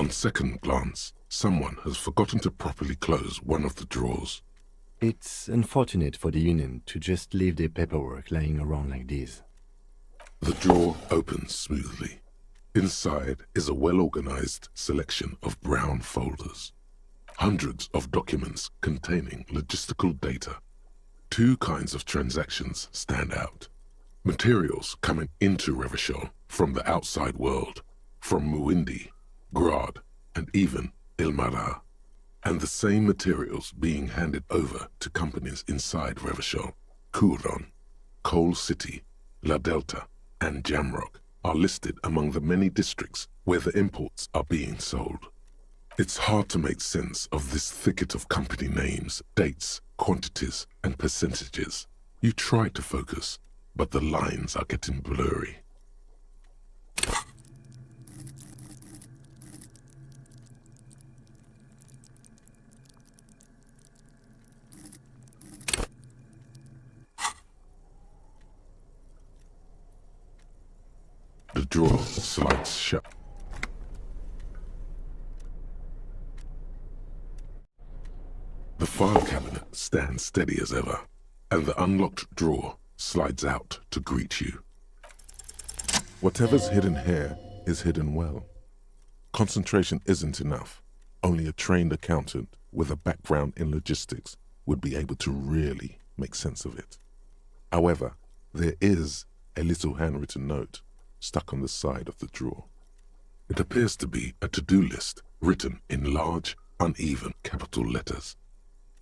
On second glance, someone has forgotten to properly close one of the drawers. It's unfortunate for the Union to just leave their paperwork lying around like this. The drawer opens smoothly. Inside is a well-organized selection of brown folders. Hundreds of documents containing logistical data. Two kinds of transactions stand out. Materials coming into Revachol from the outside world, from Muindi, Grad, and even Ilmara. And the same materials being handed over to companies inside Revachol, Kuron, Coal City, La Delta, and Jamrock are listed among the many districts where the imports are being sold. It's hard to make sense of this thicket of company names, dates, quantities, and percentages. You try to focus, but the lines are getting blurry. The drawer slides shut. The file cabinet stands steady as ever, and the unlocked drawer slides out to greet you. Whatever's hidden here is hidden well. Concentration isn't enough. Only a trained accountant with a background in logistics would be able to really make sense of it. However, there is a little handwritten note stuck on the side of the drawer. It appears to be a to-do list written in large, uneven capital letters.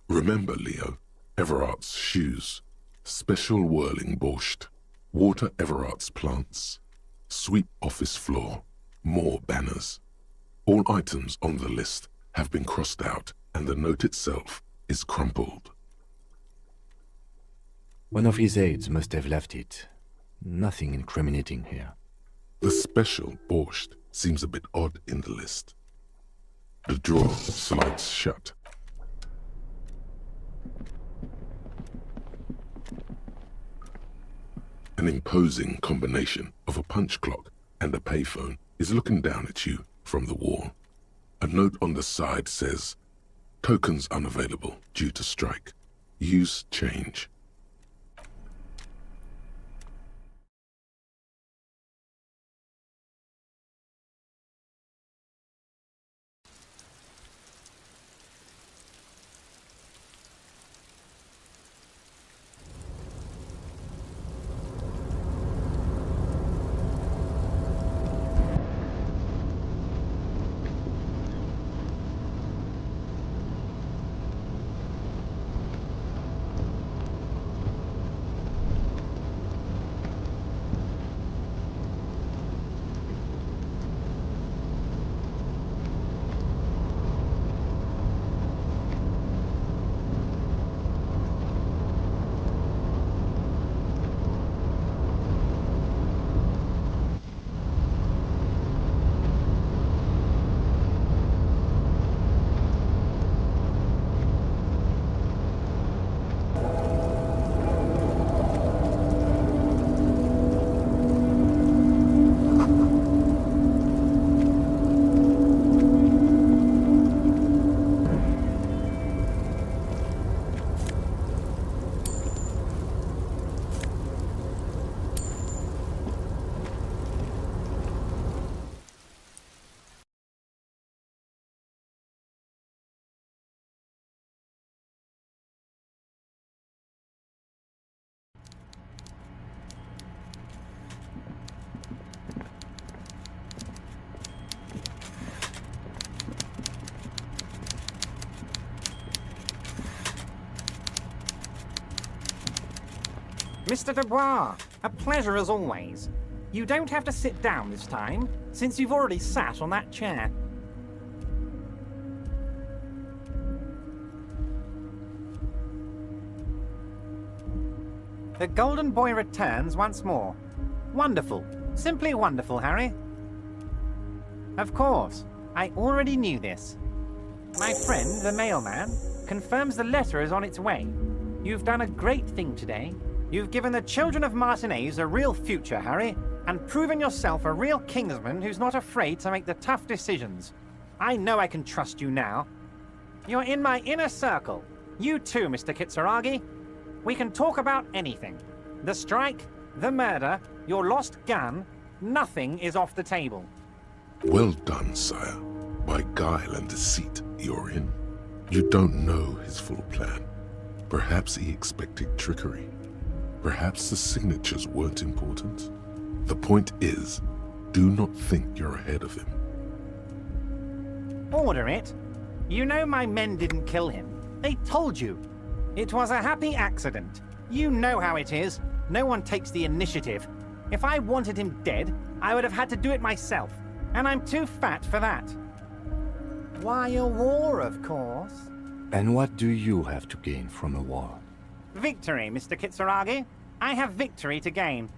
Remember, Leo, Everard's shoes, special whirling borscht, water Everard's plants, sweep office floor, more banners. All items on the list have been crossed out and the note itself is crumpled. One of his aides must have left it. Nothing incriminating here. The special borscht seems a bit odd in the list. The drawer slides shut. An imposing combination of a punch clock and a payphone is looking down at you from the wall. A note on the side says, "Tokens unavailable due to strike. Use change." Mr. Dubois, a pleasure as always. You don't have to sit down this time, since you've already sat on that chair. The Golden Boy returns once more. Wonderful. Simply wonderful, Harry. Of course, I already knew this. My friend, the mailman, confirms the letter is on its way. You've done a great thing today. You've given the children of Martinez a real future, Harry, and proven yourself a real kingsman who's not afraid to make the tough decisions. I know I can trust you now. You're in my inner circle. You too, Mr. Kitsuragi. We can talk about anything. The strike, the murder, your lost gun, nothing is off the table. Well done, sire. By guile and deceit, you're in. You don't know his full plan. Perhaps he expected trickery. Perhaps the signatures weren't important. The point is, do not think you're ahead of him. Order it. You know my men didn't kill him. They told you. It was a happy accident. You know how it is. No one takes the initiative. If I wanted him dead, I would have had to do it myself. And I'm too fat for that. Why a war, of course. And what do you have to gain from a war? Victory, Mr. Kitsuragi. I have victory to gain.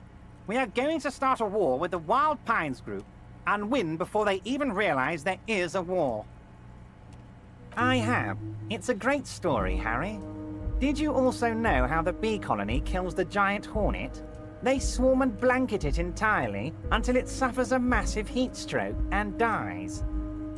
We are going to start a war with the Wild Pines group and win before they even realize there is a war. I have. It's a great story, Harry. Did you also know how the bee colony kills the giant hornet? They swarm and blanket it entirely until it suffers a massive heat stroke and dies.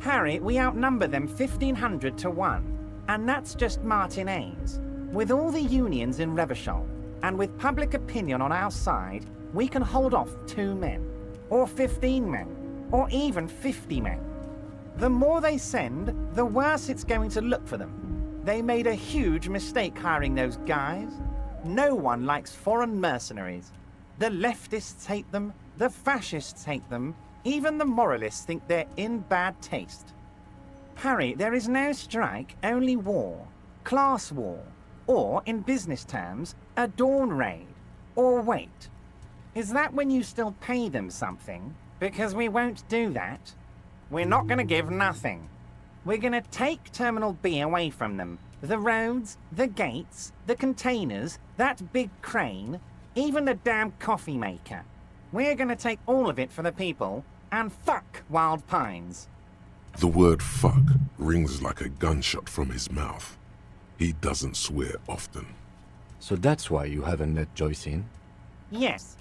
Harry, we outnumber them 1,500 to 1, and that's just Martinez. With all the unions in Revachol, and with public opinion on our side, we can hold off 2 men, or 15 men, or even 50 men. The more they send, the worse it's going to look for them. They made a huge mistake hiring those guys. No one likes foreign mercenaries. The leftists hate them, the fascists hate them, even the moralists think they're in bad taste. Harry, there is no strike, only war. Class war. Or, in business terms, a dawn raid. Or wait. Is that when you still pay them something? Because we won't do that. We're not going to give nothing. We're going to take Terminal B away from them. The roads, the gates, the containers, that big crane, even the damn coffee maker. We're going to take all of it for the people, and fuck Wild Pines. The word fuck rings like a gunshot from his mouth. He doesn't swear often. So that's why you haven't let Joyce in? Yes.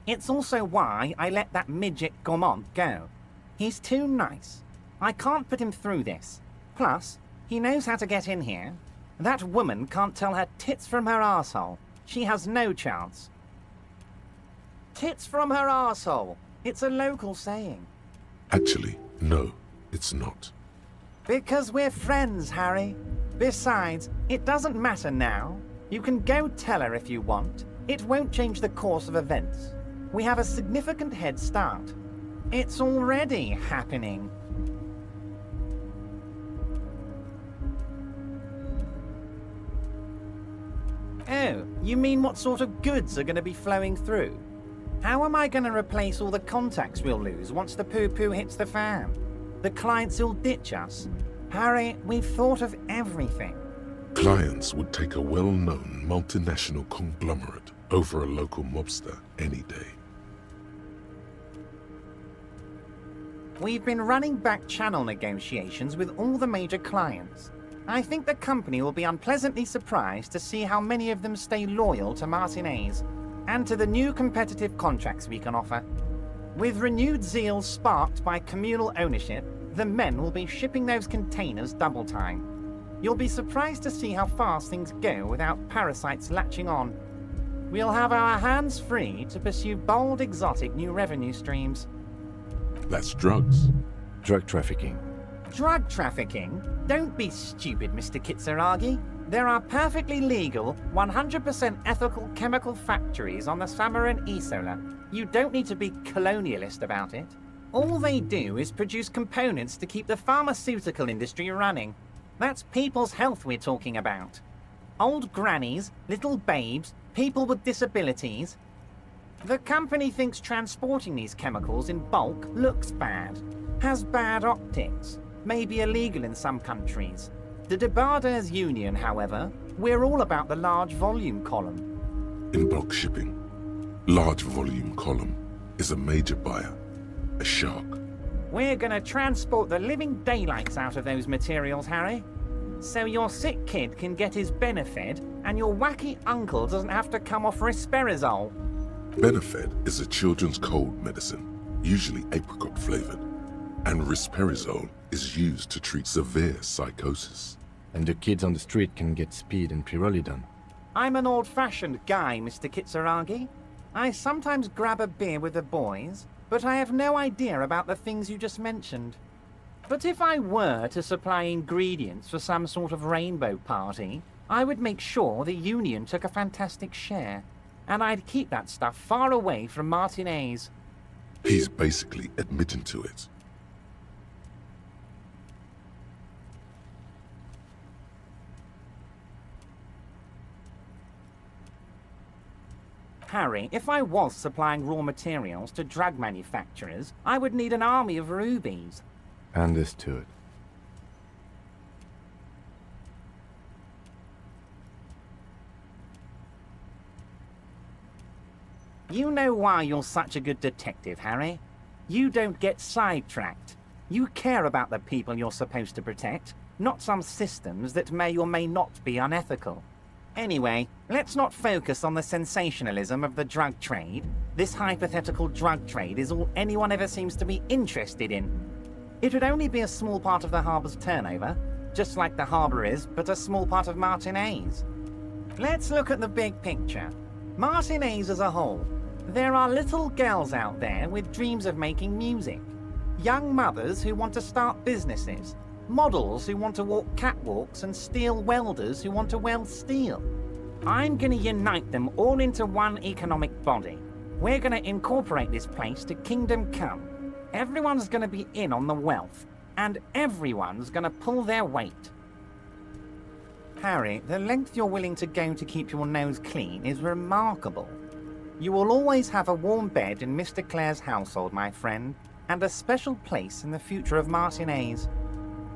It's also why I let that midget Gaumont go. He's too nice. I can't put him through this. Plus, he knows how to get in here. That woman can't tell her tits from her arsehole. She has no chance. Tits from her arsehole. It's a local saying. Actually, no, it's not. Because we're friends, Harry. Besides, it doesn't matter now. You can go tell her if you want. It won't change the course of events. We have a significant head start. It's already happening. Oh, you mean what sort of goods are going to be flowing through? How am I going to replace all the contacts we'll lose once the poo-poo hits the fan? The clients will ditch us. Harry, we've thought of everything. Clients would take a well-known multinational conglomerate over a local mobster any day. We've been running back channel negotiations with all the major clients. I think the company will be unpleasantly surprised to see how many of them stay loyal to Martinez and to the new competitive contracts we can offer. With renewed zeal sparked by communal ownership, the men will be shipping those containers double time. You'll be surprised to see how fast things go without parasites latching on. We'll have our hands free to pursue bold, exotic new revenue streams. That's drugs. Drug trafficking. Drug trafficking? Don't be stupid, Mr. Kitsuragi. There are perfectly legal, 100% ethical chemical factories on the Samaran Isola. You don't need to be colonialist about it. All they do is produce components to keep the pharmaceutical industry running. That's people's health we're talking about. Old grannies, little babes, people with disabilities. The company thinks transporting these chemicals in bulk looks bad, has bad optics, may be illegal in some countries. The Debarders Union, however, we're all about the large volume column. In bulk shipping, large volume column is a major buyer, a shark. We're gonna transport the living daylights out of those materials, Harry. So your sick kid can get his Benefed and your wacky uncle doesn't have to come off risperazole. Benefed is a children's cold medicine, usually apricot flavored. and risperidone is used to treat severe psychosis. And the kids on the street can get speed and pyrrolidon. I'm an old-fashioned guy, Mr. Kitsuragi. I sometimes grab a beer with the boys, but I have no idea about the things you just mentioned. But if I were to supply ingredients for some sort of rainbow party, I would make sure the Union took a fantastic share. And I'd keep that stuff far away from Martinez. He's basically admitting to it. Harry, if I was supplying raw materials to drug manufacturers, I would need an army of rubies. Understood. You know why you're such a good detective, Harry. You don't get sidetracked. You care about the people you're supposed to protect, not some systems that may or may not be unethical. Anyway, let's not focus on the sensationalism of the drug trade. This hypothetical drug trade is all anyone ever seems to be interested in. It would only be a small part of the harbor's turnover, just like the harbor is, but a small part of Martinez. Let's look at the big picture. Martinez as a whole. There are little girls out there with dreams of making music. Young mothers who want to start businesses. Models who want to walk catwalks and steel welders who want to weld steel. I'm gonna unite them all into one economic body. We're gonna incorporate this place to Kingdom Come. Everyone's gonna be in on the wealth, and everyone's gonna pull their weight. Harry, the length you're willing to go to keep your nose clean is remarkable. You will always have a warm bed in Mr. Clare's household, my friend, and a special place in the future of Martinez.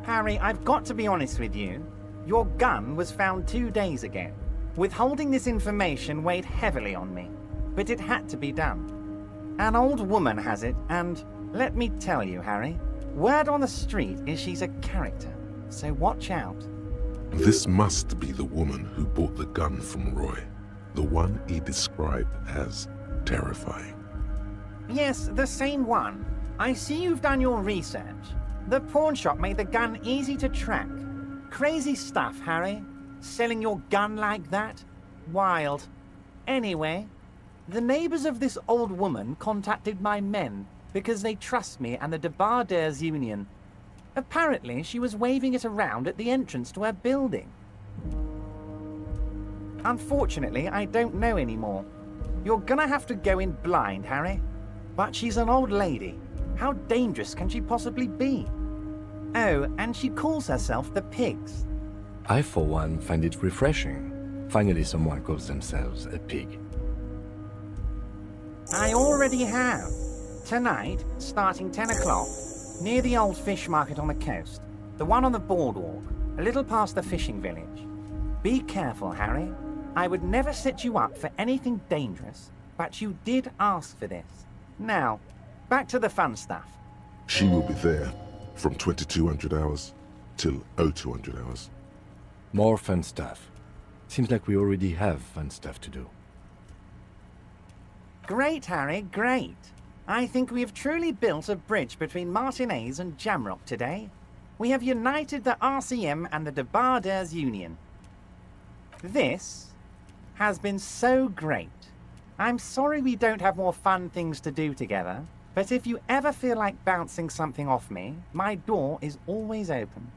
Harry, I've got to be honest with you. Your gun was found 2 days ago. Withholding this information weighed heavily on me, but it had to be done. An old woman has it, and let me tell you, Harry, word on the street is she's a character, so watch out. This must be the woman who bought the gun from Roy, the one he described as terrifying. Yes, the same one. I see you've done your research. The pawn shop made the gun easy to track. Crazy stuff, Harry. Selling your gun like that? Wild. Anyway, the neighbors of this old woman contacted my men because they trust me and the Debarders Union. Apparently, she was waving it around at the entrance to her building. Unfortunately, I don't know anymore. You're gonna have to go in blind, Harry. But she's an old lady. How dangerous can she possibly be? Oh, and she calls herself the Pigs. I, for one, find it refreshing. Finally, someone calls themselves a pig. I already have. Tonight, starting 10 o'clock, near the old fish market on the coast. The one on the boardwalk, a little past the fishing village. Be careful, Harry. I would never set you up for anything dangerous, but you did ask for this. Now, back to the fun stuff. She will be there from 2200 hours till 0200 hours. More fun stuff. Seems like we already have fun stuff to do. Great, Harry, great. I think we have truly built a bridge between Martinez and Jamrock today. We have united the RCM and the Debarders Union. This has been so great. I'm sorry we don't have more fun things to do together, but if you ever feel like bouncing something off me, my door is always open.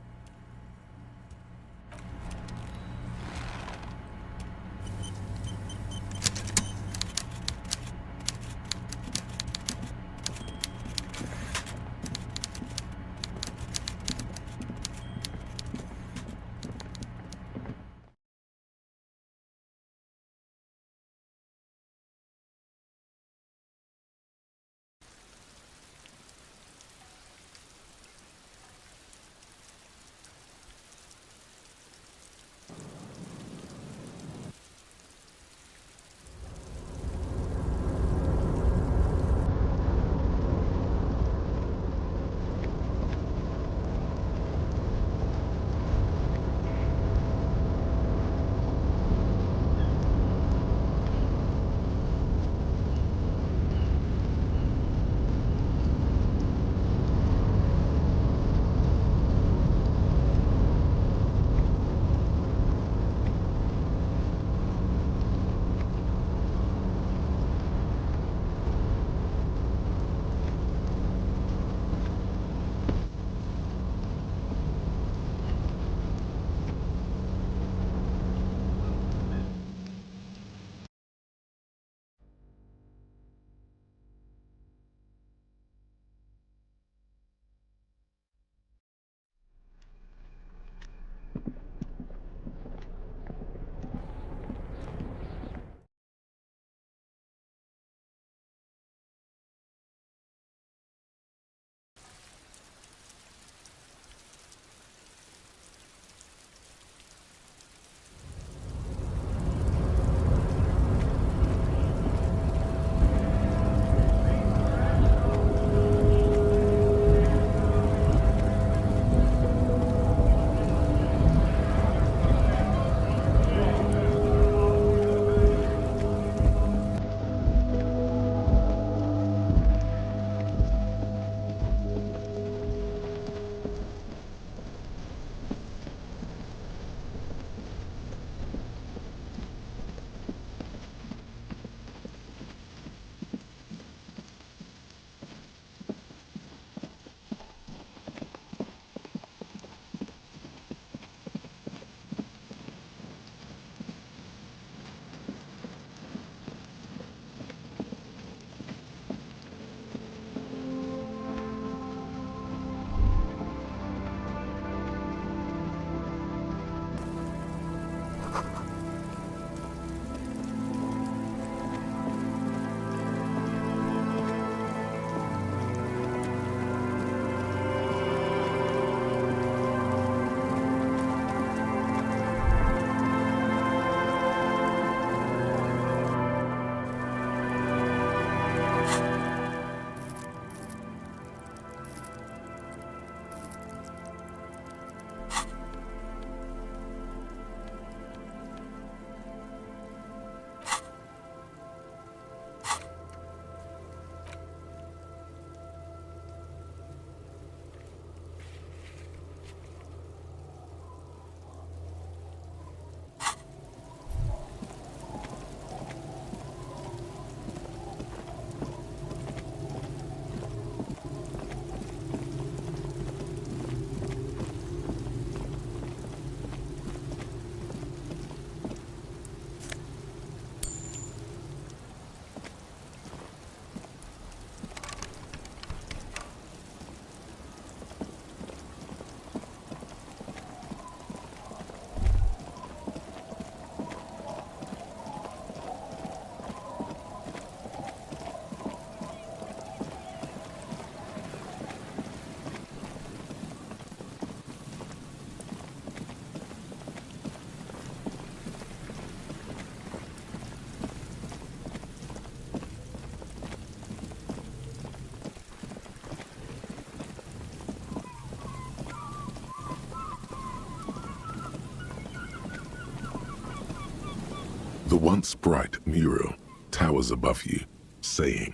The once bright mural towers above you, saying,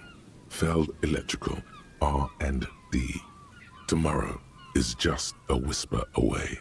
Feld Electrical, R&D. Tomorrow is just a whisper away.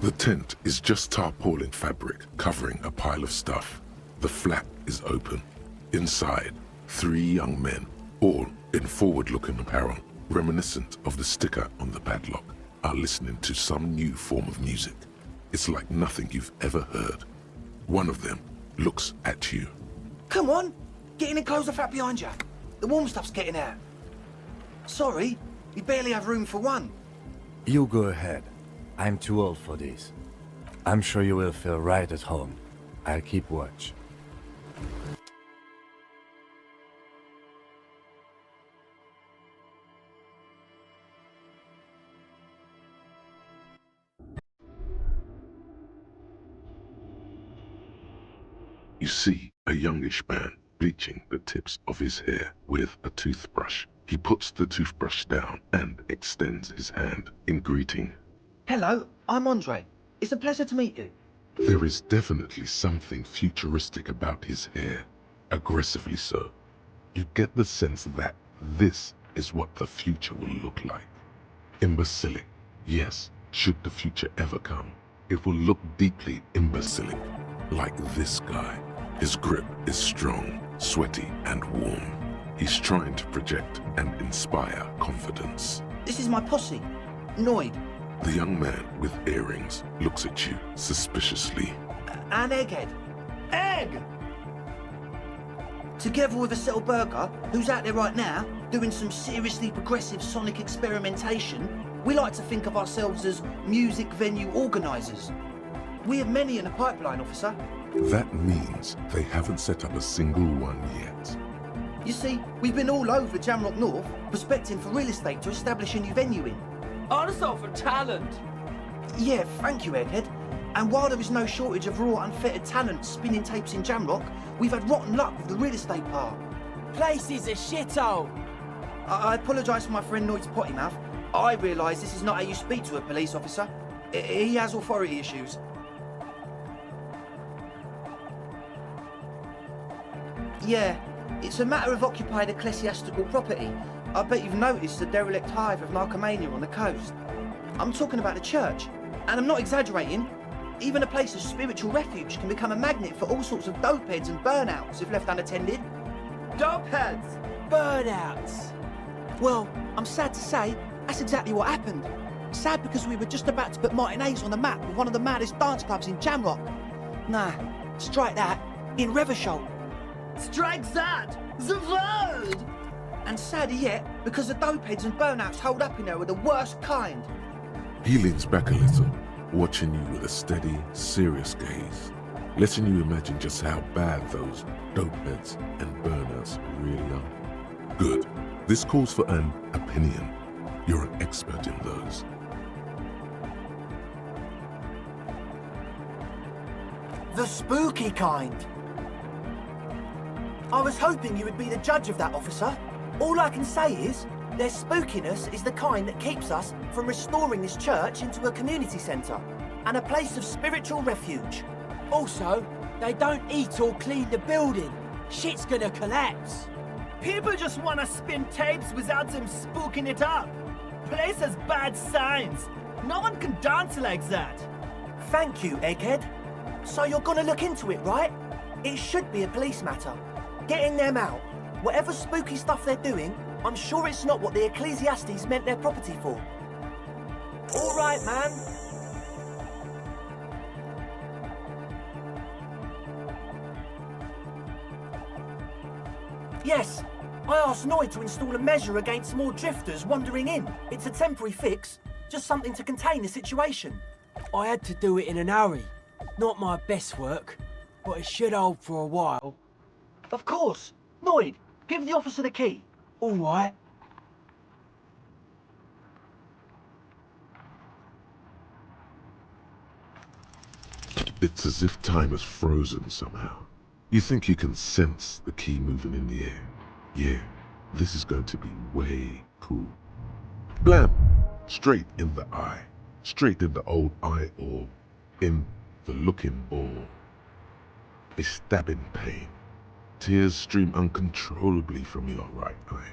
The tent is just tarpaulin fabric covering a pile of stuff. The flap is open. Inside, 3 young men, all in forward-looking apparel, reminiscent of the sticker on the padlock, are listening to some new form of music. It's like nothing you've ever heard. One of them looks at you. Come on! Get in and close the flap behind you. The warm stuff's getting out. Sorry, we barely have room for one. You go ahead. I'm too old for this. I'm sure you will feel right at home. I'll keep watch. You see a youngish man bleaching the tips of his hair with a toothbrush. He puts the toothbrush down and extends his hand in greeting. Hello, I'm Andre. It's a pleasure to meet you. There is definitely something futuristic about his hair, aggressively so. You get the sense that this is what the future will look like. Imbecilic, yes, should the future ever come, it will look deeply imbecilic, like this guy. His grip is strong, sweaty, and warm. He's trying to project and inspire confidence. This is my posse, Noid. The young man with earrings looks at you suspiciously. And Egghead. Egg! Together with a Settle Burger, who's out there right now, doing some seriously progressive sonic experimentation, we like to think of ourselves as music venue organisers. We have many in the pipeline, officer. That means they haven't set up a single one yet. You see, we've been all over Jamrock North, prospecting for real estate to establish a new venue in. Also for talent. Yeah, thank you, Egghead. And while there is no shortage of raw, unfettered talent spinning tapes in Jamrock, we've had rotten luck with the real estate part. Place is a shithole. I apologise for my friend Noid's potty mouth. I realise this is not how you speak to a police officer. He has authority issues. Yeah, it's a matter of occupied ecclesiastical property. I bet you've noticed the derelict hive of narcomania on the coast. I'm talking about the church, and I'm not exaggerating. Even a place of spiritual refuge can become a magnet for all sorts of dopeheads and burnouts if left unattended. Dopeheads, burnouts. Well, I'm sad to say, that's exactly what happened. Sad because we were just about to put Martinez on the map with one of the maddest dance clubs in Jamrock. Nah, strike that, in Revershol. Strike that, the word. And sadder yet, because the dopeheads and burnouts holed up in there are the worst kind. He leans back a little, watching you with a steady, serious gaze, letting you imagine just how bad those dopeheads and burnouts really are. Good. This calls for an opinion. You're an expert in those. The spooky kind. I was hoping you would be the judge of that, officer. All I can say is, their spookiness is the kind that keeps us from restoring this church into a community centre and a place of spiritual refuge. Also, they don't eat or clean the building. Shit's gonna collapse. People just wanna spin tapes without them spooking it up. Place has bad signs. No one can dance like that. Thank you, Egghead. So you're gonna look into it, right? It should be a police matter. Getting them out. Whatever spooky stuff they're doing, I'm sure it's not what the Ecclesiastes meant their property for. All right, man. Yes, I asked Noid to install a measure against more drifters wandering in. It's a temporary fix, just something to contain the situation. I had to do it in an hurry. Not my best work, but it should hold for a while. Of course. Noid, give the officer the key. All right. It's as if time has frozen somehow. You think you can sense the key moving in the air. Yeah, this is going to be way cool. Blam! Straight in the eye. Straight in the old eye orb. In the looking orb. A stabbing pain. Tears stream uncontrollably from your right eye.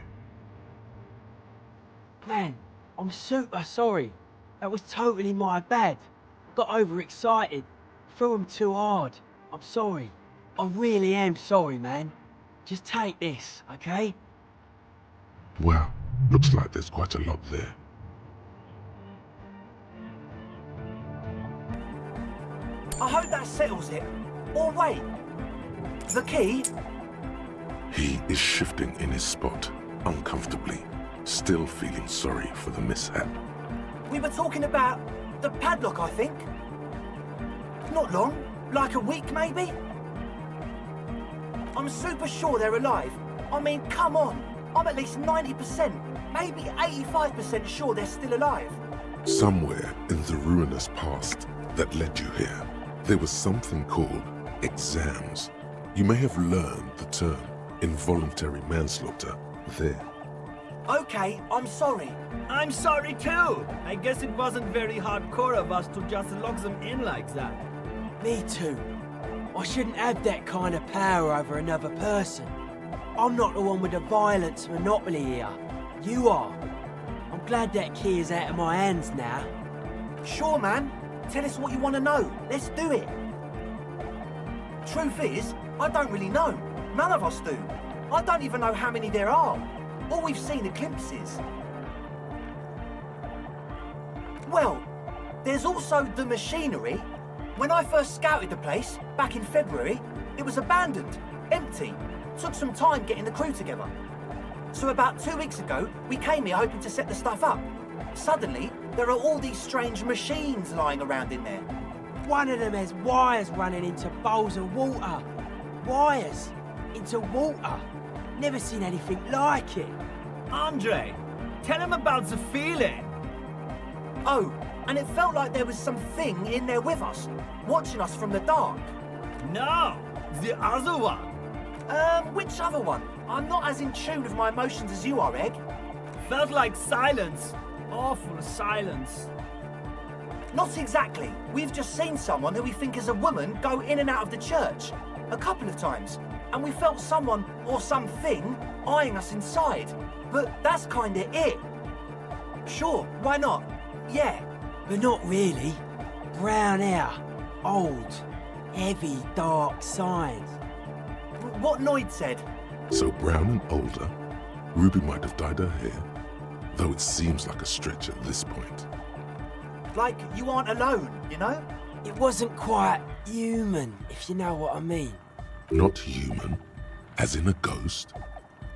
Man, I'm super sorry. That was totally my bad. Got overexcited. Threw him too hard. I'm sorry. I really am sorry, man. Just take this, okay? Well, looks like there's quite a lot there. I hope that settles it. Or wait. The key? He is shifting in his spot, uncomfortably, still feeling sorry for the mishap. We were talking about the padlock, I think. Not long. Like a week, maybe? I'm super sure they're alive. I mean, come on. I'm at least 90%, maybe 85% sure they're still alive. Somewhere in the ruinous past that led you here, there was something called exams. You may have learned the term involuntary manslaughter there. Okay, I'm sorry. I'm sorry too. I guess it wasn't very hardcore of us to just lock them in like that. Me too. I shouldn't have that kind of power over another person. I'm not the one with the violence monopoly here. You are. I'm glad that key is out of my hands now. Sure, man. Tell us what you want to know. Let's do it. Truth is, I don't really know. None of us do. I don't even know how many there are. All we've seen are glimpses. Well, there's also the machinery. When I first scouted the place, back in February, it was abandoned, empty. Took some time getting the crew together. So about 2 weeks ago, we came here hoping to set the stuff up. Suddenly, there are all these strange machines lying around in there. One of them has wires running into bowls of water. Wires into water. Never seen anything like it. Andre, tell him about the feeling. Oh, and it felt like there was something in there with us, watching us from the dark. No, the other one. Which other one? I'm not as in tune with my emotions as you are, Egg. Felt like silence. Awful silence. Not exactly. We've just seen someone who we think is a woman go in and out of the church. A couple of times. And we felt someone, or something, eyeing us inside. But that's kinda it. Sure, why not? Yeah. But not really. Brown hair. Old. Heavy, dark signs. What Noid said. So brown and older, Ruby might have dyed her hair, though it seems like a stretch at this point. Like you aren't alone, you know? It wasn't quite human, if you know what I mean. Not human, as in a ghost?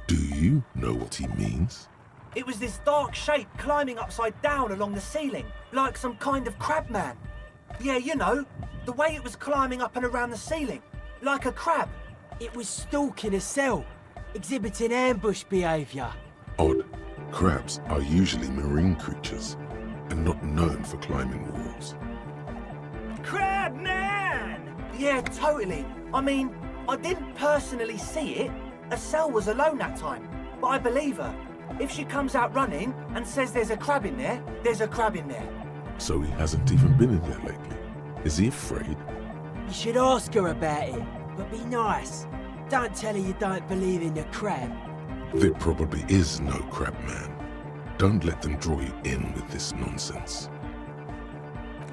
Do you know what he means? It was this dark shape climbing upside down along the ceiling, like some kind of crab man. Yeah, you know, the way it was climbing up and around the ceiling, like a crab. It was stalking a cell, exhibiting ambush behaviour. Odd. Crabs are usually marine creatures, and not known for climbing walls. Crab man! Yeah, totally. I mean, I didn't personally see it. Estelle was alone that time, but I believe her. If she comes out running and says there's a crab in there, there's a crab in there. So he hasn't even been in there lately. Is he afraid? You should ask her about it, but be nice. Don't tell her you don't believe in the crab. There probably is no crab man. Don't let them draw you in with this nonsense.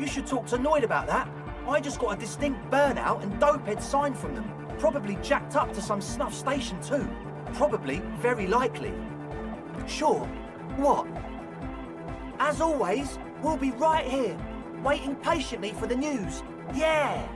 You should talk to Noid about that. I just got a distinct burnout and dopehead sign from them. Probably jacked up to some snuff station too. Probably, very likely. Sure. What? As always, we'll be right here, waiting patiently for the news. Yeah!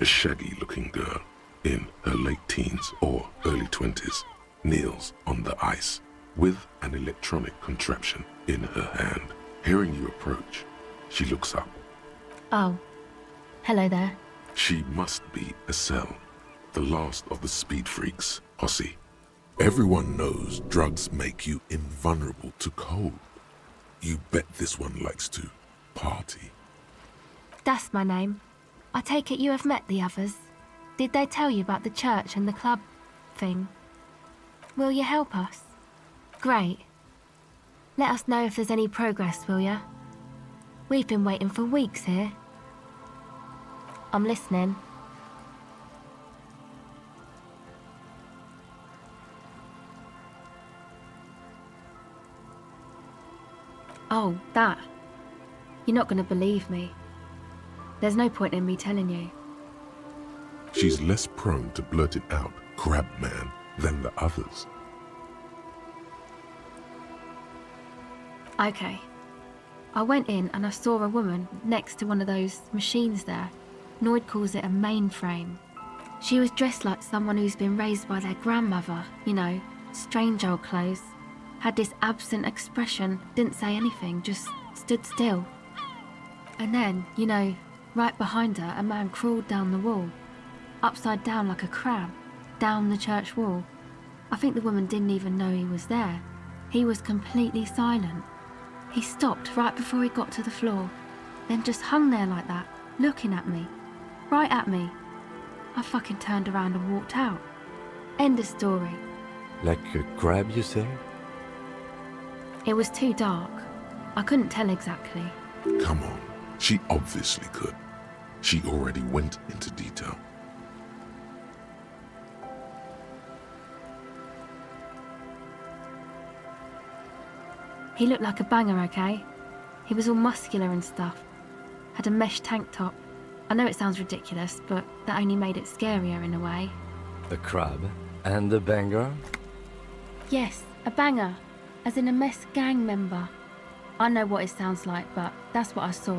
A shaggy-looking girl in her late teens or early 20s kneels on the ice with an electronic contraption in her hand. Hearing you approach, she looks up. Oh, hello there. She must be Estelle, the last of the speed freaks, Posse. Everyone knows drugs make you invulnerable to cold. You bet this one likes to party. That's my name. I take it you have met the others. Did they tell you about the church and the club thing? Will you help us? Great. Let us know if there's any progress, will ya? We've been waiting for weeks here. I'm listening. Oh, that. You're not going to believe me. There's no point in me telling you. She's less prone to blurt it out, crab man, than the others. Okay. I went in and I saw a woman next to one of those machines there. Noid calls it a mainframe. She was dressed like someone who's been raised by their grandmother, you know, strange old clothes. Had this absent expression, didn't say anything, just stood still. And then, you know, right behind her, a man crawled down the wall, upside down like a crab, down the church wall. I think the woman didn't even know he was there. He was completely silent. He stopped right before he got to the floor, then just hung there like that, looking at me, right at me. I fucking turned around and walked out. End of story. Like a crab, you say? It was too dark. I couldn't tell exactly. Come on, she obviously could. She already went into detail. He looked like a banger, okay? He was all muscular and stuff. Had a mesh tank top. I know it sounds ridiculous, but that only made it scarier in a way. The crab and the banger? Yes, a banger. As in a mess gang member. I know what it sounds like, but that's what I saw.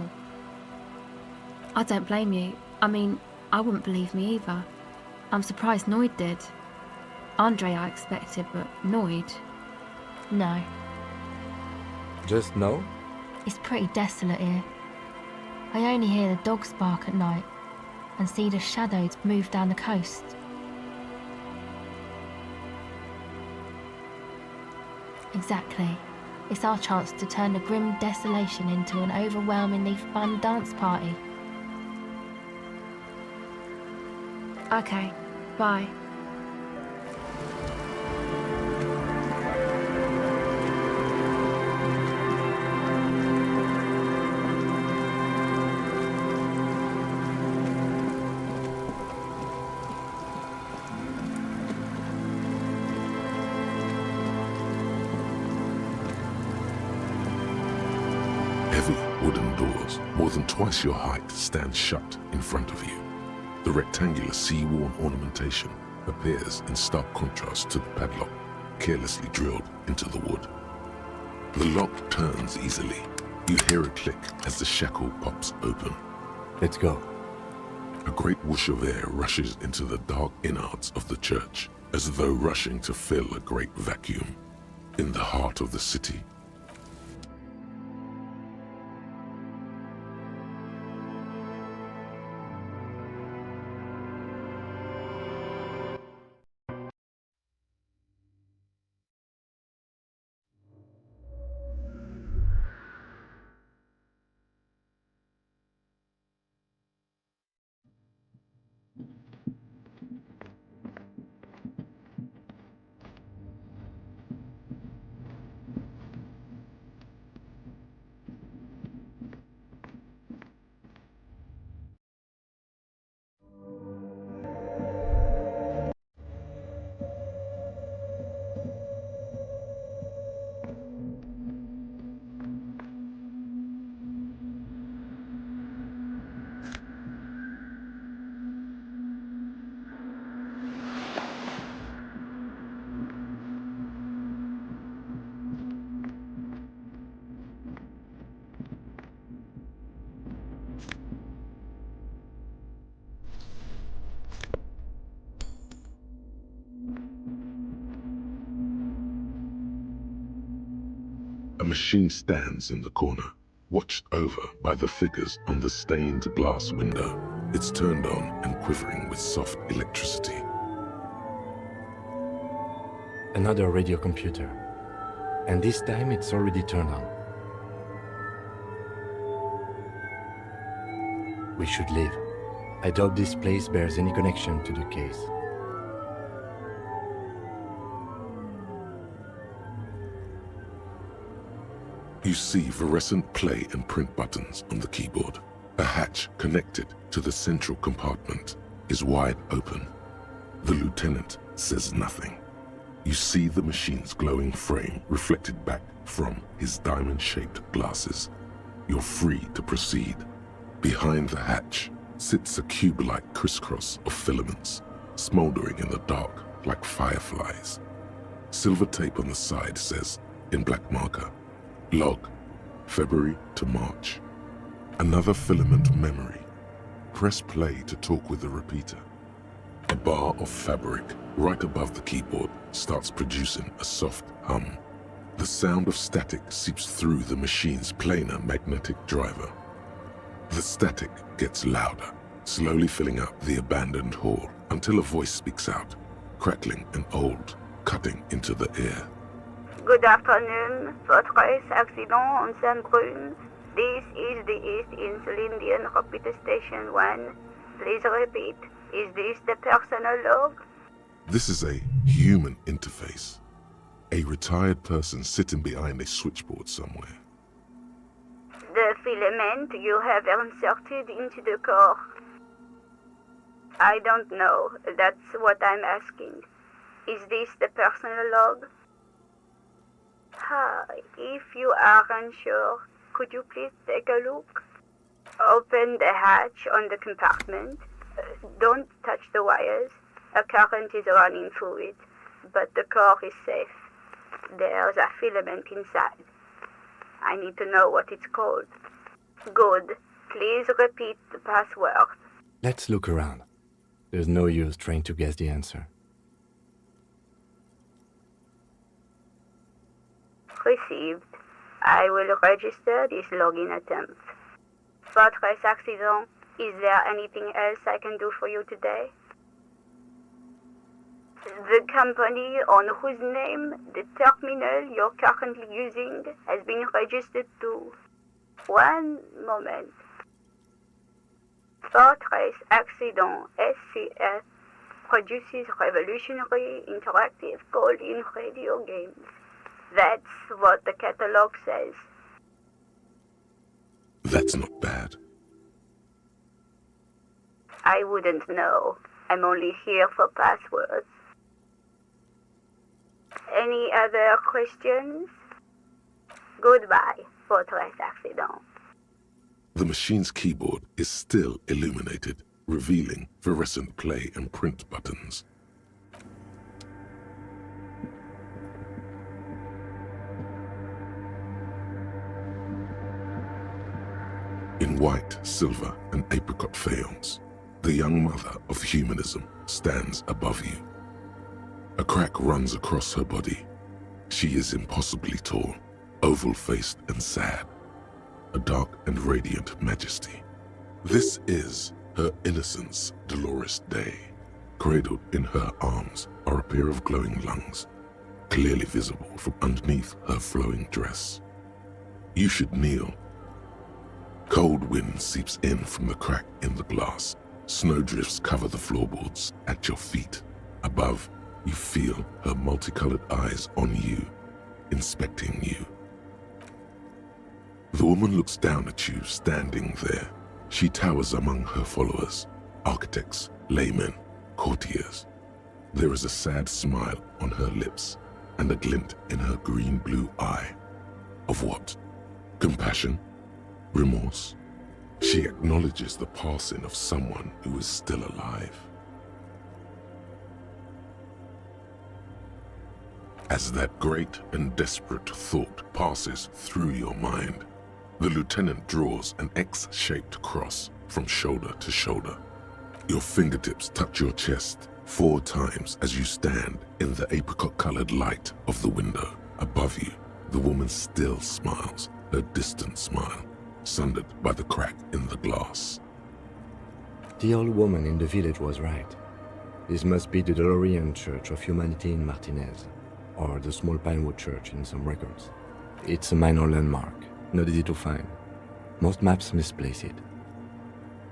I don't blame you. I mean, I wouldn't believe me either. I'm surprised Noid did. Andre I expected, but Noid? No. Just no? It's pretty desolate here. I only hear the dogs bark at night and see the shadows move down the coast. Exactly. It's our chance to turn the grim desolation into an overwhelmingly fun dance party. Okay, bye. Heavy wooden doors, more than twice your height, stand shut in front of you. The rectangular sea-worn ornamentation appears in stark contrast to the padlock, carelessly drilled into the wood. The lock turns easily. You hear a click as the shackle pops open. Let's go. A great whoosh of air rushes into the dark innards of the church, as though rushing to fill a great vacuum. In the heart of the city, machine stands in the corner, watched over by the figures on the stained glass window. It's turned on and quivering with soft electricity. Another radio computer. And this time it's already turned on. We should leave. I doubt this place bears any connection to the case. You see fluorescent play and print buttons on the keyboard. A hatch connected to the central compartment is wide open. The lieutenant says nothing. You see the machine's glowing frame reflected back from his diamond-shaped glasses. You're free to proceed. Behind the hatch sits a cube-like crisscross of filaments, smoldering in the dark like fireflies. Silver tape on the side says, in black marker, log, February to March. Another filament memory. Press play to talk with the repeater. A bar of fabric right above the keyboard starts producing a soft hum. The sound of static seeps through the machine's planar magnetic driver. The static gets louder, slowly filling up the abandoned hall until a voice speaks out, crackling and old, cutting into the ear. Good afternoon, Fortress Accident on Saint-Brune. This is the East Insulindian Repeater Station 1. Please repeat, is this the personal log? This is a human interface. A retired person sitting behind a switchboard somewhere. The filament you have inserted into the core. I don't know, that's what I'm asking. Is this the personal log? If you are unsure, could you please take a look? Open the hatch on the compartment. Don't touch the wires. A current is running through it, but the core is safe. There's a filament inside. I need to know what it's called. Good. Please repeat the password. Let's look around. There's no use trying to guess the answer. Received. I will register this login attempt. Fortress Accident, is there anything else I can do for you today? The company on whose name the terminal you're currently using has been registered to. One moment. Fortress Accident SCS produces revolutionary interactive call-in radio games. That's what the catalog says. That's not bad. I wouldn't know. I'm only here for passwords. Any other questions? Goodbye, Fortress Accident. The machine's keyboard is still illuminated, revealing fluorescent play and print buttons. In white, silver, and apricot faience, the young mother of humanism stands above you. A crack runs across her body. She is impossibly tall, oval-faced and sad, a dark and radiant majesty. This is her innocence, Dolores Day. Cradled in her arms are a pair of glowing lungs, clearly visible from underneath her flowing dress. You should kneel. Cold wind seeps in from the crack in the glass. Snowdrifts cover the floorboards at your feet. Above, you feel her multicolored eyes on you, inspecting you. The woman looks down at you standing there. She towers among her followers, architects, laymen, courtiers. There is a sad smile on her lips and a glint in her green-blue eye. Of what? Compassion? Remorse? She acknowledges the passing of someone who is still alive. As that great and desperate thought passes through your mind, the lieutenant draws an X-shaped cross from shoulder to shoulder. Your fingertips touch your chest 4 times as you stand in the apricot-colored light of the window. Above you, The woman still smiles, her distant smile, sundered by the crack in the glass. The old woman in the village was right. This must be the DeLorean Church of Humanity in Martinez, or the small Pinewood Church in some records. It's a minor landmark, not easy to find. Most maps misplace it.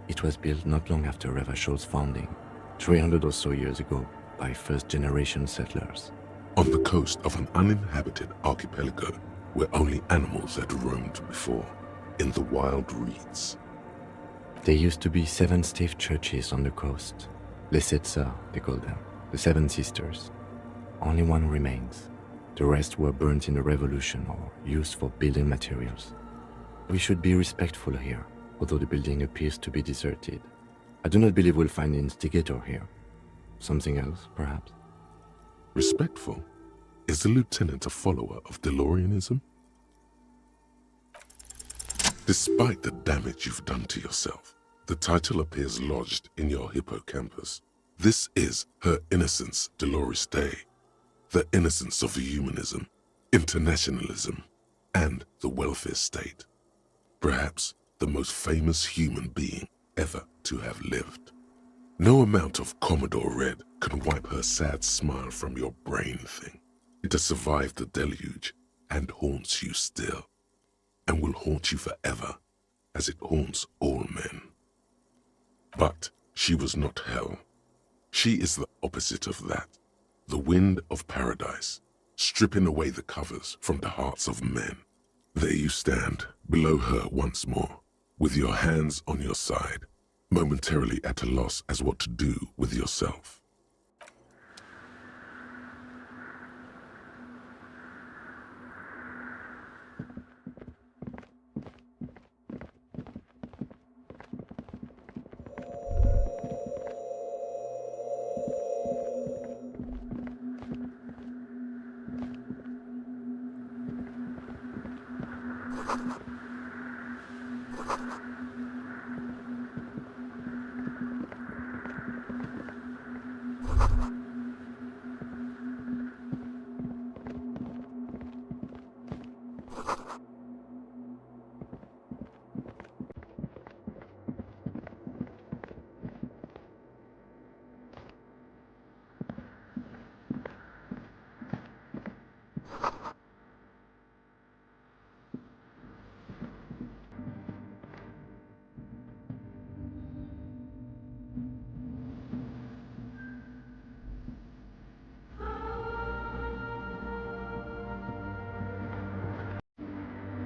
It was built not long after Revachol's founding, 300 or so years ago, by first-generation settlers. On the coast of an uninhabited archipelago where only animals had roamed before, in the wild reeds. There used to be 7 stave churches on the coast. Les Sept Sœurs, they call them, the 7 sisters. Only one remains. The rest were burnt in the revolution or used for building materials. We should be respectful here, although the building appears to be deserted. I do not believe we'll find the instigator here. Something else, perhaps? Respectful? Is the lieutenant a follower of DeLoreanism? Despite the damage you've done to yourself, the title appears lodged in your hippocampus. This is Her Innocence Dolores Day, the innocence of humanism, internationalism, and the welfare state. Perhaps the most famous human being ever to have lived. No amount of Commodore Red can wipe her sad smile from your brain thing. It has survived the deluge and haunts you still, and will haunt you forever, as it haunts all men. But she was not hell. She is the opposite of that, the wind of paradise, stripping away the covers from the hearts of men. There you stand, below her once more, with your hands on your side, momentarily at a loss as what to do with yourself.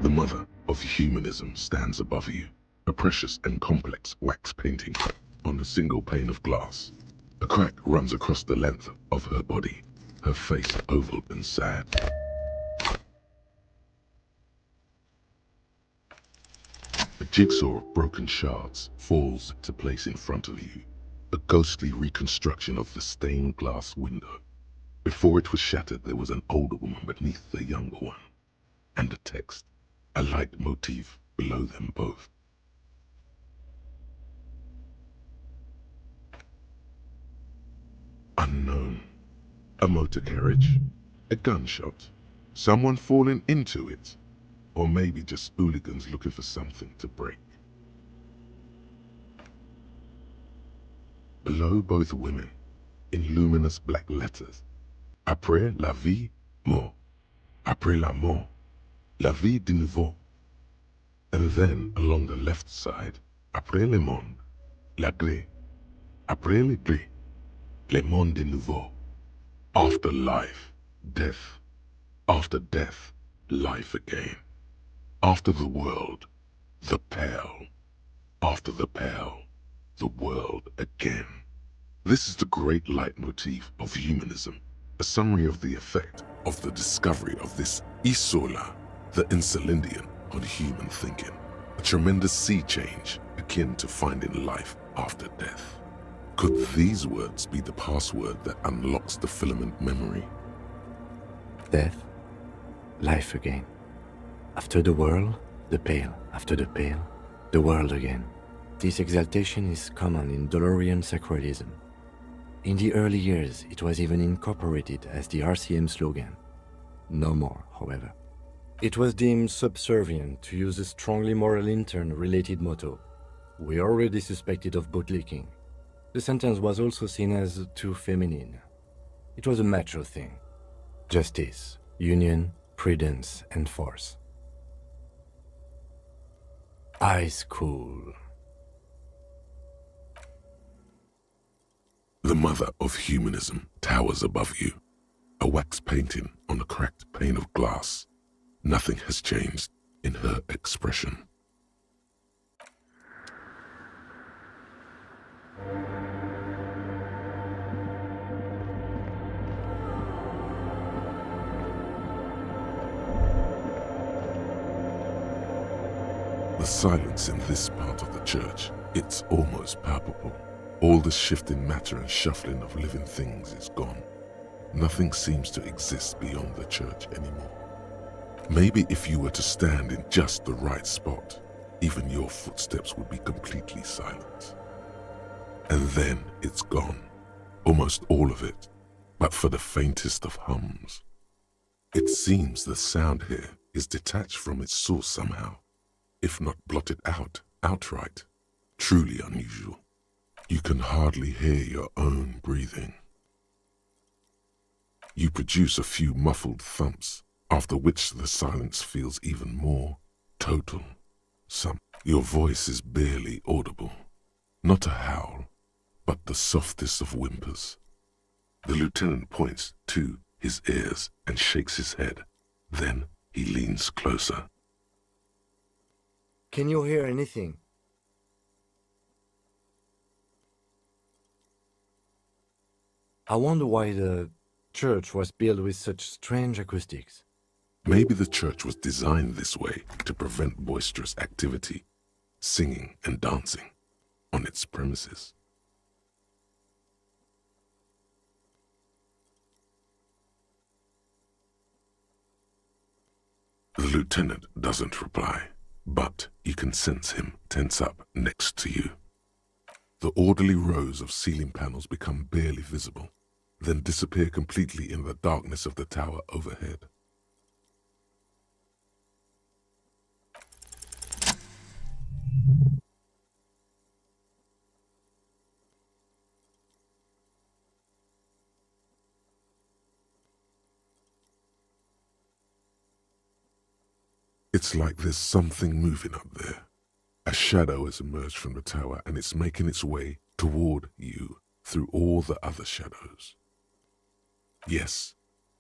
The mother of humanism stands above you, a precious and complex wax painting on a single pane of glass. A crack runs across the length of her body, her face oval and sad. A jigsaw of broken shards falls into place in front of you, a ghostly reconstruction of the stained glass window. Before it was shattered, there was an older woman beneath the younger one, and a text, a light motif below them both. Unknown. A motor carriage, a gunshot, someone falling into it, or maybe just hooligans looking for something to break. Below both women, in luminous black letters, après la vie, mort. Après la mort, la vie de nouveau. And then along the left side, après le monde, la gré. Après le gré, le monde de nouveau. After life, death. After death, life again. After the world, the pale. After the pale, the world again. This is the great leitmotif of humanism, a summary of the effect of the discovery of this isola, the Insulindian, on human thinking. A tremendous sea change akin to finding life after death. Could these words be the password that unlocks the filament memory? Death, life again. After the world, the pale. After the pale, the world again. This exaltation is common in DeLorean sacralism. In the early years, it was even incorporated as the RCM slogan. No more, however. It was deemed subservient to use a strongly moral intern-related motto. We already suspected of bootlicking. The sentence was also seen as too feminine. It was a macho thing. Justice, union, prudence, and force. Ice cool. The mother of humanism towers above you, a wax painting on a cracked pane of glass. Nothing has changed in her expression. The silence in this part of the church, it's almost palpable. All the shifting matter and shuffling of living things is gone. Nothing seems to exist beyond the church anymore. Maybe if you were to stand in just the right spot, even your footsteps would be completely silent. And then it's gone, almost all of it, but for the faintest of hums. It seems the sound here is detached from its source somehow, if not blotted out outright. Truly unusual. You can hardly hear your own breathing. You produce a few muffled thumps, after which the silence feels even more total. Your voice is barely audible. Not a howl, but the softest of whimpers. The lieutenant points to his ears and shakes his head. Then he leans closer. Can you hear anything? I wonder why the church was built with such strange acoustics. Maybe the church was designed this way to prevent boisterous activity, singing and dancing, on its premises. The lieutenant doesn't reply, but you can sense him tense up next to you. The orderly rows of ceiling panels become barely visible, then disappear completely in the darkness of the tower overhead. It's like there's something moving up there. A shadow has emerged from the tower and it's making its way toward you through all the other shadows. Yes,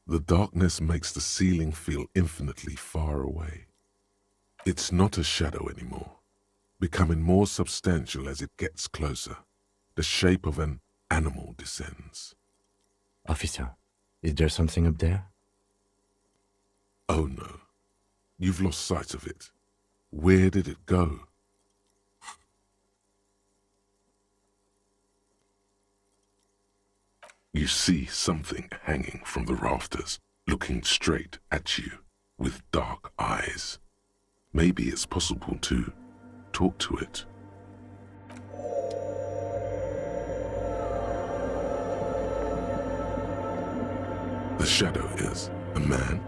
the darkness makes the ceiling feel infinitely far away. It's not a shadow anymore, becoming more substantial as it gets closer. The shape of an animal descends. Officer, is there something up there? Oh no, you've lost sight of it. Where did it go? You see something hanging from the rafters, looking straight at you with dark eyes. Maybe it's possible to talk to it. The shadow is a man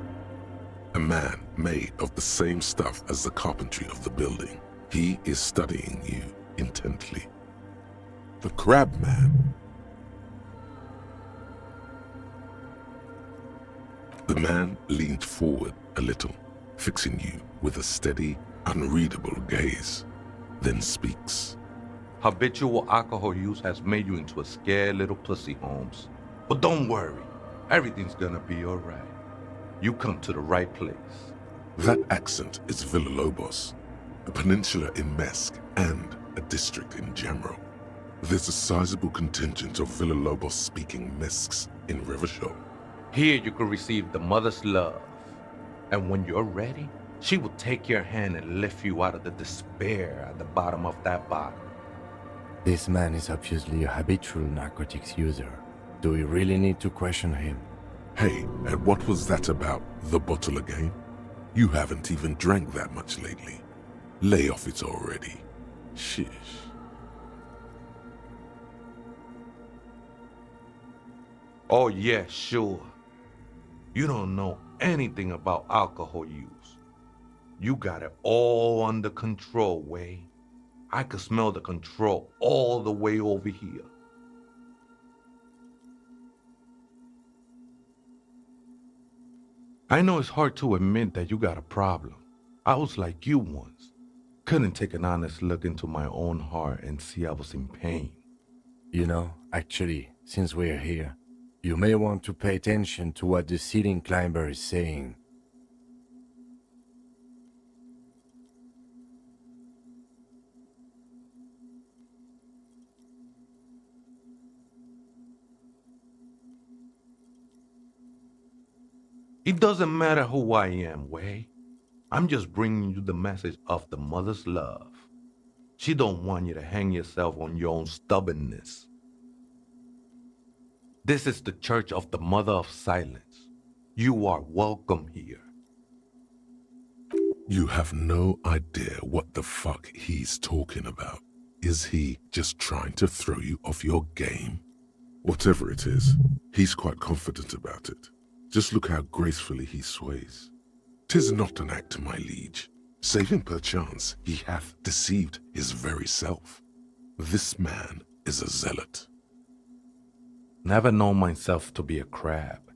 made of the same stuff as the carpentry of the building. He is studying you intently. The crab man. The man leaned forward a little, fixing you with a steady, unreadable gaze, then speaks. Habitual alcohol use has made you into a scared little pussy, Holmes. But don't worry, everything's gonna be all right. You come to the right place. That accent is Villalobos, a peninsula in Mesque and a district in general. There's a sizable contingent of Villalobos-speaking Mesques in Revachol. Here you can receive the mother's love. And when you're ready, she will take your hand and lift you out of the despair at the bottom of that bottle. This man is obviously a habitual narcotics user. Do we really need to question him? Hey, and what was that about the bottle again? You haven't even drank that much lately. Lay off it already. Shish. Oh yeah, sure. You don't know anything about alcohol use. You got it all under control, Way. I could smell the control all the way over here. I know it's hard to admit that you got a problem. I was like you once. Couldn't take an honest look into my own heart and see I was in pain. You know, actually, since we're here, you may want to pay attention to what the ceiling climber is saying. It doesn't matter who I am, Way. I'm just bringing you the message of the mother's love. She don't want you to hang yourself on your own stubbornness. This is the Church of the Mother of Silence. You are welcome here. You have no idea what the fuck he's talking about. Is he just trying to throw you off your game? Whatever it is, he's quite confident about it. Just look how gracefully he sways. 'Tis not an act, my liege. Saving perchance he hath deceived his very self. This man is a zealot. Never known myself to be a crab,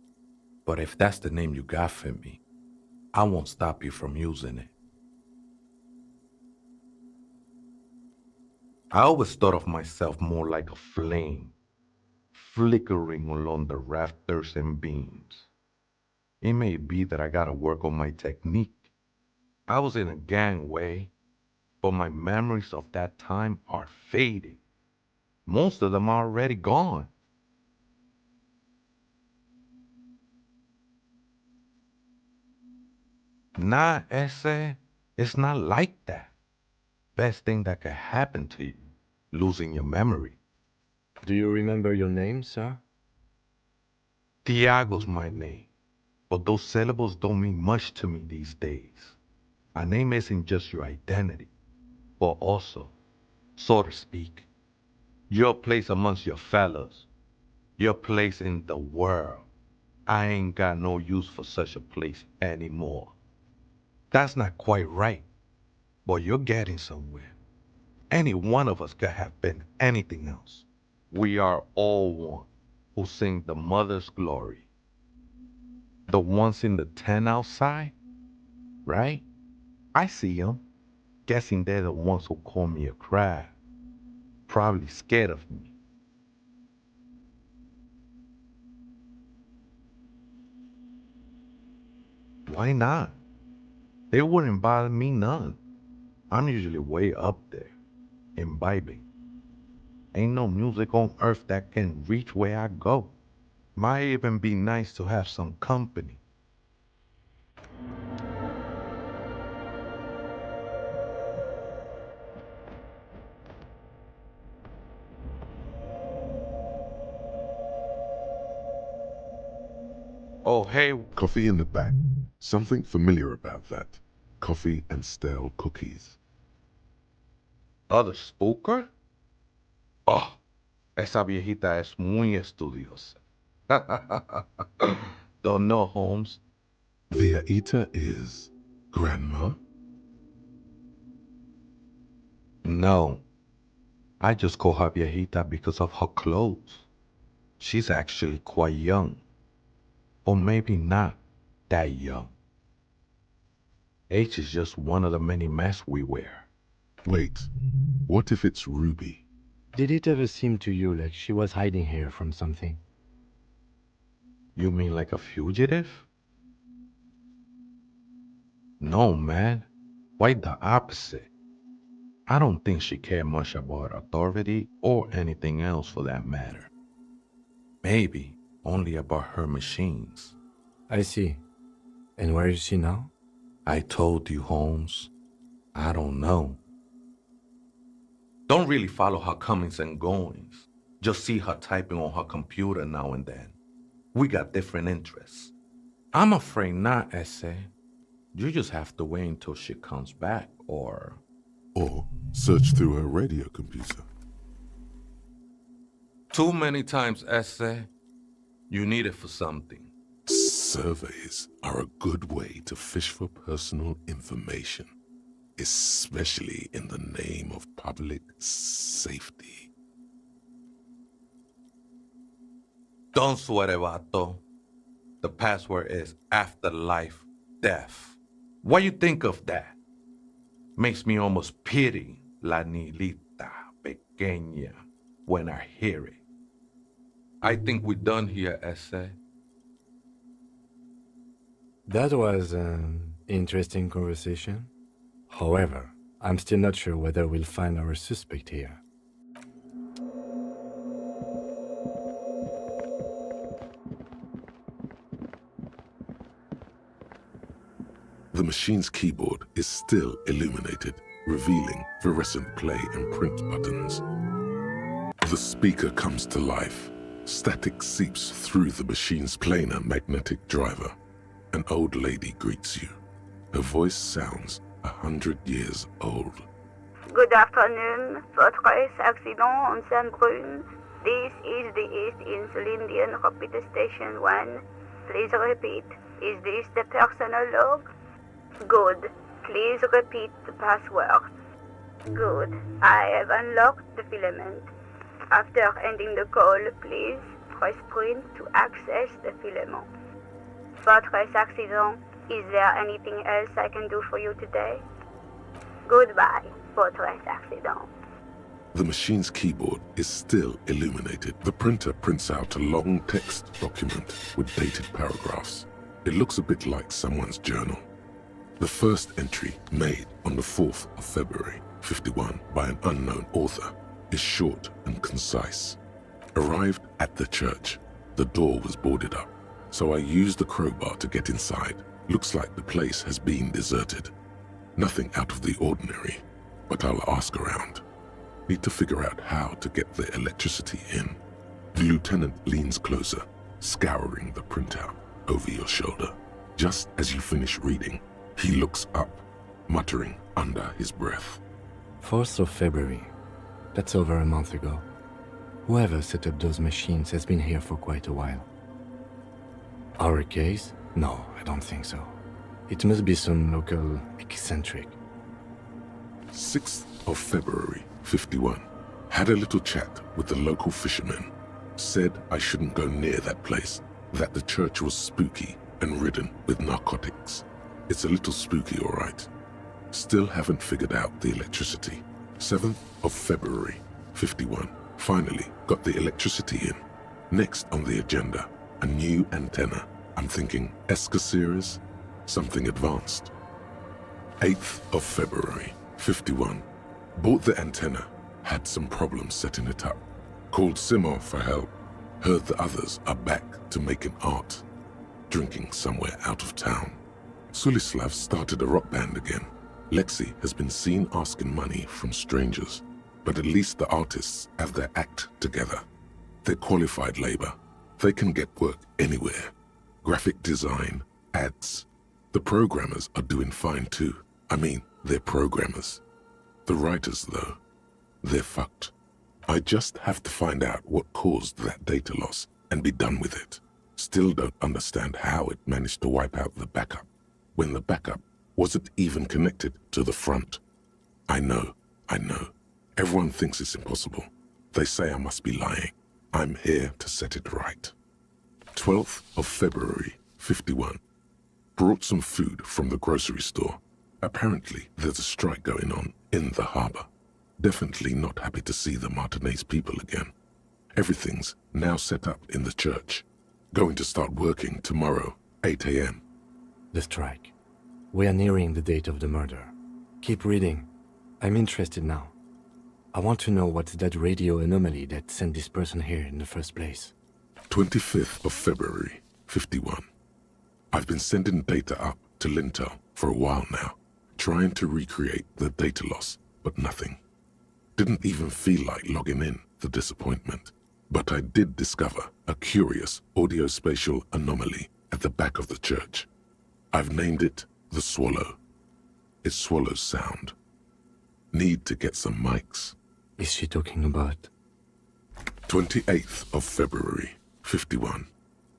but if that's the name you got for me, I won't stop you from using it. I always thought of myself more like a flame, flickering along the rafters and beams. It may be that I gotta work on my technique. I was in a gang, Way, but my memories of that time are fading. Most of them are already gone. Nah, ese, it's not like that. Best thing that could happen to you, losing your memory. Do you remember your name, sir? Tiago's my name, but those syllables don't mean much to me these days. A name isn't just your identity, but also, so to speak, your place amongst your fellows, your place in the world. I ain't got no use for such a place anymore. That's not quite right, but you're getting somewhere. Any one of us could have been anything else. We are all one who sing the mother's glory. The ones in the tent outside, right? I see them. Guessing they're the ones who call me a crab. Probably scared of me. Why not? They wouldn't bother me none. I'm usually way up there, imbibing. Ain't no music on earth that can reach where I go. Might even be nice to have some company. Oh, hey, Coffee in the back. Something familiar about that. Coffee and stale cookies. other spooker? Oh, esa viejita es muy estudiosa. Don't know, Holmes. Viejita is grandma? No, I just call her viejita because of her clothes. She's actually quite young. Or maybe not that young. Age is just one of the many masks we wear. Wait, what if it's Ruby? Did it ever seem to you like she was hiding here from something? You mean like a fugitive? No, man. Quite the opposite. I don't think she cared much about authority or anything else for that matter. Maybe only about her machines. I see. And where is she now? I told you, Holmes. I don't know. Don't really follow her comings and goings. Just see her typing on her computer now and then. We got different interests. I'm afraid not, Ese. You just have to wait until she comes back, or search through her radio computer. too many times, Ese. You need it for something. Surveys are a good way to fish for personal information, especially in the name of public safety. Don't sweat it, vato. The password is afterlife death. What you think of that? Makes me almost pity la niñita pequeña when I hear it. I think we're done here, Ese. That was an interesting conversation. However, I'm still not sure whether we'll find our suspect here. The machine's keyboard is still illuminated, revealing fluorescent play and print buttons. The speaker comes to life. Static seeps through the machine's planar magnetic driver. An old lady greets you. Her voice sounds 100 years old. Good afternoon, votre accident on Saint-Brune. This is the East Insulindian Repeater Station 1. Please repeat. Is this the personal log? Good. Please repeat the password. Good. I have unlocked the filament. After ending the call, please press print to access the filament. Votre accident. Is there anything else I can do for you today? Goodbye, votre accident. The machine's keyboard is still illuminated. The printer prints out a long text document with dated paragraphs. It looks a bit like someone's journal. The first entry, made on the 4th of February, 51, by an unknown author, is short and concise. Arrived at the church. The door was boarded up, so I used the crowbar to get inside. Looks like the place has been deserted. Nothing out of the ordinary, but I'll ask around. Need to figure out how to get the electricity in. The lieutenant leans closer, scouring the printout over your shoulder. Just as you finish reading, he looks up, muttering under his breath. 4th of February. That's over a month ago. Whoever set up those machines has been here for quite a while. Our case? No, I don't think so. It must be some local eccentric. 6th of February, 51. Had a little chat with the local fishermen. Said I shouldn't go near that place, that the church was spooky and ridden with narcotics. It's a little spooky, all right. Still haven't figured out the electricity. 7th of February, 51. Finally got the electricity in. Next on the agenda, a new antenna. I'm thinking ESCA series, something advanced. 8th of February, 51. Bought the antenna, had some problems setting it up. Called Simon for help. Heard the others are back to making art. Drinking somewhere out of town. Sulislav started a rock band again. Lexi has been seen asking money from strangers, but at least the artists have their act together. They're qualified labor. They can get work anywhere. Graphic design, ads. The programmers are doing fine too. I mean, they're programmers. The writers, though, they're fucked. I just have to find out what caused that data loss and be done with it. Still don't understand how it managed to wipe out the backup, when the backup wasn't even connected to the front. I know. Everyone thinks it's impossible. They say I must be lying. I'm here to set it right. 12th of February, 51. Brought some food from the grocery store. Apparently, there's a strike going on in the harbor. Definitely not happy to see the Martinez people again. Everything's now set up in the church. Going to start working tomorrow, 8 a.m. The strike. We are nearing the date of the murder. Keep reading. I'm interested now. I want to know what's that radio anomaly that sent this person here in the first place. 25th of February, 51. I've been sending data up to Lintel for a while now, trying to recreate the data loss, but nothing. Didn't even feel like logging in, the disappointment. But I did discover a curious audio-spatial anomaly at the back of the church. I've named it the Swallow. It swallows sound. Need to get some mics. Is she talking about? 28th of February, 51.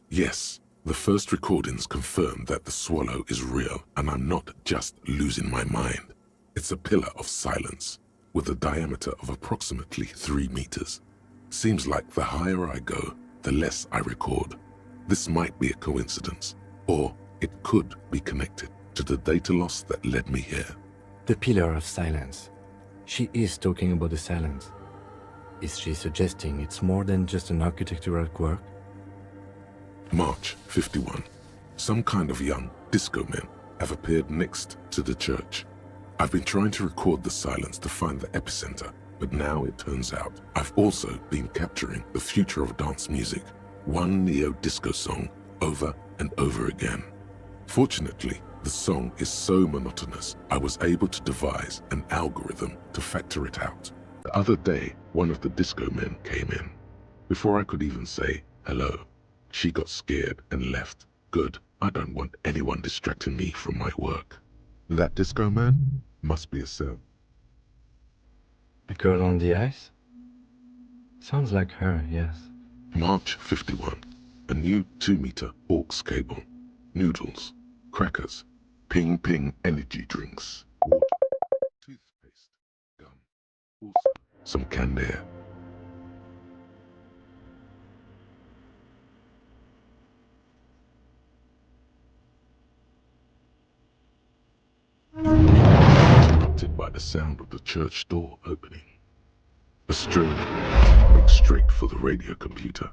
Yes, The first recordings confirm that the swallow is real and I'm not just losing my mind. It's a pillar of silence with a diameter of approximately 3 meters. Seems like the higher I go, the less I record. This might be a coincidence, or it could be connected to the data loss that led me here. The pillar of silence. She is talking about the silence. Is she suggesting it's more than just an architectural quirk? March 51. Some kind of young disco men have appeared next to the church. I've been trying to record the silence to find the epicenter, but now it turns out I've also been capturing the future of dance music, one neo-disco song over and over again. Fortunately, the song is so monotonous, I was able to devise an algorithm to factor it out. The other day, one of the disco men came in. Before I could even say hello, she got scared and left. Good, I don't want anyone distracting me from my work. That disco man must be a cell. A girl on the ice? Sounds like her, yes. March 51. A new 2-meter aux cable. Noodles, crackers, ping energy drinks, water, toothpaste, gum, also some canned air. Interrupted by the sound of the church door opening. A string makes straight for the radio computer.